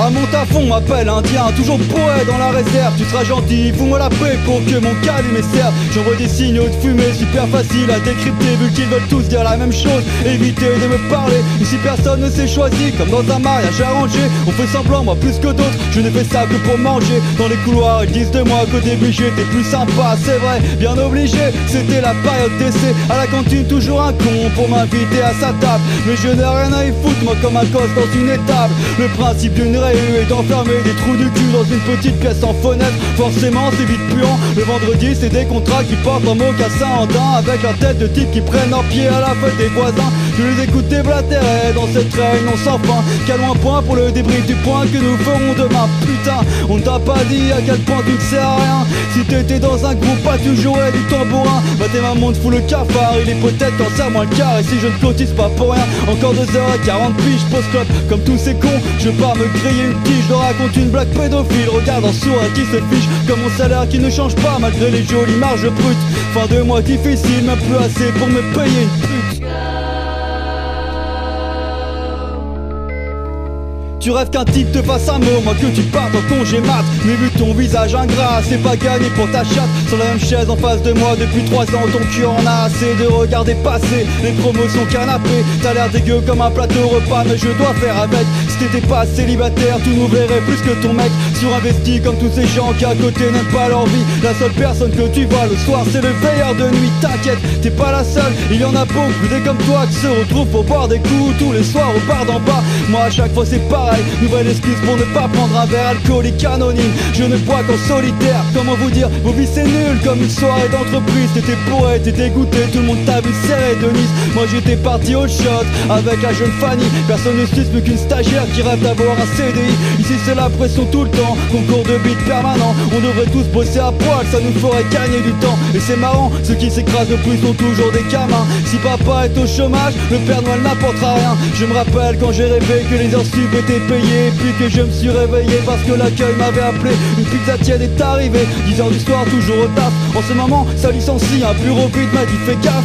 Ça monte à fond, m'appelle indien, toujours poète dans la réserve. Tu seras gentil, fous-moi la paix pour que mon calumet serve. J'envoie des signaux de fumée, super facile à décrypter vu qu'ils veulent tous dire la même chose. Évitez de me parler, ici personne ne s'est choisi. Comme dans un mariage arrangé, on fait semblant, moi plus que d'autres. Je n'ai fait ça que pour manger. Dans les couloirs, ils disent de moi qu'au début j'étais plus sympa. C'est vrai, bien obligé, c'était la période d'essai. À la cantine, toujours un con pour m'inviter à sa table. Mais je n'ai rien à y foutre, moi comme un gosse dans une étable. Le principe d'une réu est d'enfermer des trous du cul dans une petite pièce en fenêtre. Forcément c'est vite puant. Le vendredi c'est des contrats qui portent en mocassin en daim, avec la tête de types qui prennent leur pied à la fête des voisins. Je les écoute déblatérer dans cette réunion sans fin. Calons un point pour le débrief du point que nous ferons demain. Putain, on ne t'a pas dit à quel point tu ne sers à rien. Si t'étais dans un groupe, pas tu jouerais du tambourin. Bah tes mamans te fout le cafard, il est peut-être qu'en serre-moi le quart. Et si je ne cotise pas pour rien, encore 2h40 piges post-club. Comme tous ces cons, je pars me griller une tige. Je leur raconte une blague pédophile, regarde en sourd à qui se fiche. Comme mon salaire qui ne change pas malgré les jolies marges brutes. Fin de mois difficile, même plus assez pour me payer une pute. Tu rêves qu'un type te fasse un mot, moi que tu partes en congé mat. Mais vu ton visage ingrat, c'est pas gagné pour ta chatte. Sur la même chaise en face de moi depuis 3 ans, ton cul en a assez de regarder passer les promotions canapé. T'as l'air dégueu comme un plateau repas, mais je dois faire avec. Si t'étais pas célibataire, tu nous verrais plus que ton mec. Surinvesti comme tous ces gens qui à côté n'aiment pas leur vie. La seule personne que tu vois le soir, c'est le veilleur de nuit. T'inquiète, t'es pas la seule, il y en a beaucoup des comme toi qui se retrouvent pour boire des coups tous les soirs au bar d'en bas. Moi à chaque fois c'est pareil, nouvelle excuse pour ne pas prendre un verre alcoolique anonyme. Je ne bois qu'en solitaire, comment vous dire, vos vies c'est nul comme une soirée d'entreprise. T'étais poète, t'es dégoûté, tout le monde t'a vu serrer Denise. Moi j'étais parti au shot avec la jeune Fanny. Personne ne suce plus qu'une stagiaire qui rêve d'avoir un CDI. Ici c'est la pression tout le temps, concours de beat permanent. On devrait tous bosser à poil, ça nous ferait gagner du temps. Et c'est marrant, ceux qui s'écrasent le plus sont toujours des gamins. Si papa est au chômage, le Père Noël n'apportera rien. Je me rappelle quand j'ai rêvé que les heures sup étaient payées, puis que je me suis réveillé parce que l'accueil m'avait appelé. Une pizza tiède est arrivée, 10h du soir toujours au taf. En ce moment ça licencie, un bureau vide m'a dit fais gaffe.